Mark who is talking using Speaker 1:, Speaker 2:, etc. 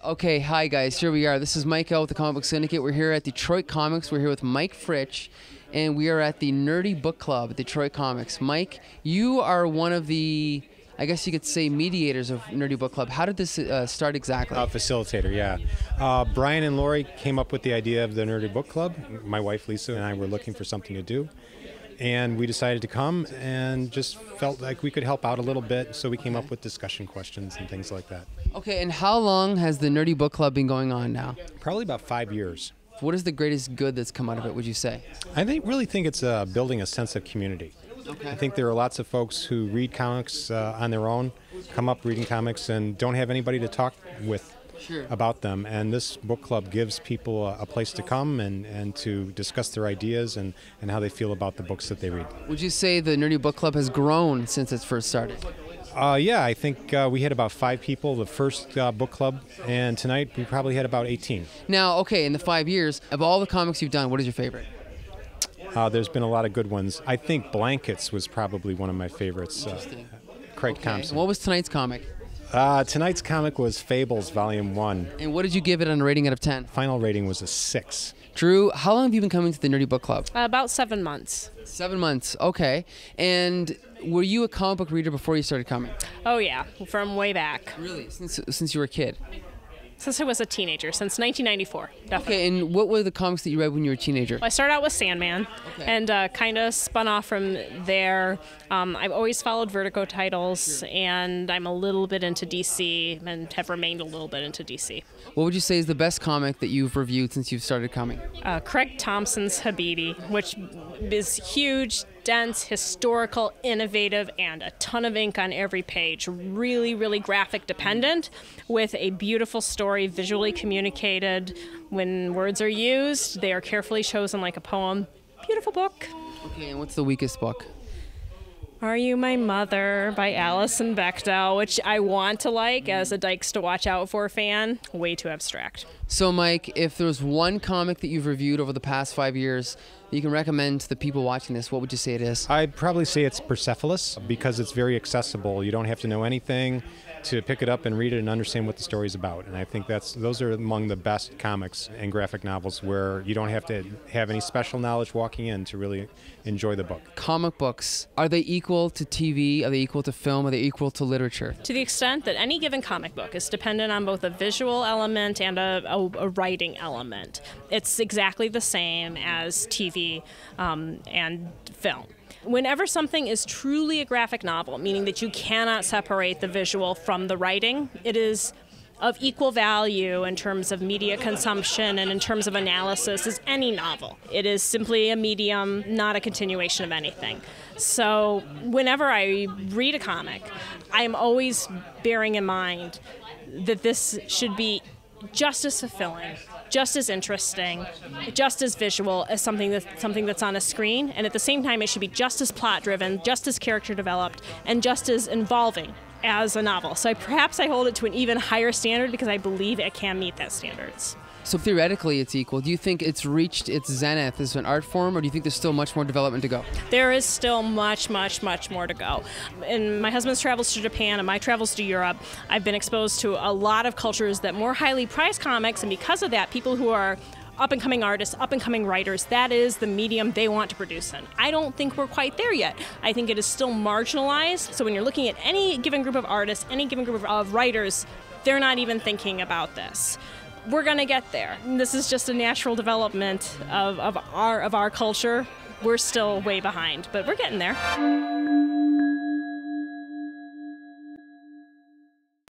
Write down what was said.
Speaker 1: Okay, hi guys, here we are. This is Mike L with the Comic Book Syndicate. We're here at Detroit Comics. We're here with Mike Fritsch, and we are at the Nerdy Book Club at Detroit Comics. Mike, you are one of the, I guess you could say, mediators of Nerdy Book Club. How did this start exactly?
Speaker 2: Facilitator, yeah. Brian and Lori came up with the idea of the Nerdy Book Club. My wife Lisa and I were looking for something to do. And we decided to come and just felt like we could help out a little bit, so we came up with discussion questions and things like that.
Speaker 1: Okay, and how long has the Nerdy Book Club been going on now?
Speaker 2: Probably about 5 years.
Speaker 1: What is the greatest good that's come out of it, would you say?
Speaker 2: I really think it's building a sense of community.
Speaker 1: Okay.
Speaker 2: I think there are lots of folks who read comics on their own, come up reading comics, and don't have anybody to talk with about them. And this book club gives people a place to come and to discuss their ideas and how they feel about the books that they read.
Speaker 1: Would you say the Nerdy Book Club has grown since it first started?
Speaker 2: Yeah, I think we had about 5 people the first book club, and tonight we probably had about 18.
Speaker 1: Now, okay, in the 5 years, of all the comics you've done, what is your favorite?
Speaker 2: There's been a lot of good ones. I think Blankets was probably one of my favorites. Craig Thompson.
Speaker 1: What was tonight's comic?
Speaker 2: Tonight's comic was Fables Volume 1.
Speaker 1: And what did you give it on a rating out of 10?
Speaker 2: Final rating was a 6.
Speaker 1: Drew, how long have you been coming to the Nerdy Book Club?
Speaker 3: About 7 months.
Speaker 1: 7 months, okay. And were you a comic book reader before you started coming?
Speaker 3: Oh yeah, from way back.
Speaker 1: Really? Since you were a kid?
Speaker 3: Since I was a teenager, since 1994, definitely.
Speaker 1: Okay, and what were the comics that you read when you were a teenager?
Speaker 3: I started out with Sandman, and kind of spun off from there. I've always followed Vertigo titles, and I'm a little bit into DC, and have remained a little bit into DC.
Speaker 1: What would you say is the best comic that you've reviewed since you've started coming?
Speaker 3: Craig Thompson's Habibi, which is huge, dense, historical, innovative, and a ton of ink on every page. Really, really graphic dependent, with a beautiful story, visually communicated. When words are used, they are carefully chosen like a poem. Beautiful book.
Speaker 1: Okay, and what's the weakest book?
Speaker 3: Are You My Mother by Alison Bechdel, which I want to like as a Dykes to Watch Out For fan. Way too abstract.
Speaker 1: So, Mike, if there was one comic that you've reviewed over the past 5 years that you can recommend to the people watching this, what would you say it is?
Speaker 2: I'd probably say it's Persepolis, because it's very accessible. You don't have to know anything to pick it up and read it and understand what the story's about. And I think those are among the best comics and graphic novels where you don't have to have any special knowledge walking in to really enjoy the book. Comic
Speaker 1: books, are they equal to TV? Are they equal to film? Are they equal to literature?
Speaker 3: To the extent that any given comic book is dependent on both a visual element and a writing element, it's exactly the same as TV and film. Whenever something is truly a graphic novel, meaning that you cannot separate the visual from the writing, it is of equal value in terms of media consumption and in terms of analysis as any novel. It is simply a medium, not a continuation of anything. So whenever I read a comic, I'm always bearing in mind that this should be just as fulfilling, just as interesting, just as visual as something that's on a screen, and at the same time it should be just as plot-driven, just as character-developed, and just as involving as a novel. So perhaps I hold it to an even higher standard because I believe it can meet that standards.
Speaker 1: So theoretically it's equal. Do you think it's reached its zenith as an art form, or do you think there's still much more development to go?
Speaker 3: There is still much, much, much more to go. In my husband's travels to Japan and my travels to Europe, I've been exposed to a lot of cultures that more highly prize comics, and because of that, people who are up-and-coming artists, up-and-coming writers, that is the medium they want to produce in. I don't think we're quite there yet. I think it is still marginalized. So when you're looking at any given group of artists, any given group of writers, they're not even thinking about this. We're going to get there. This is just a natural development of our culture. We're still way behind, but we're getting there.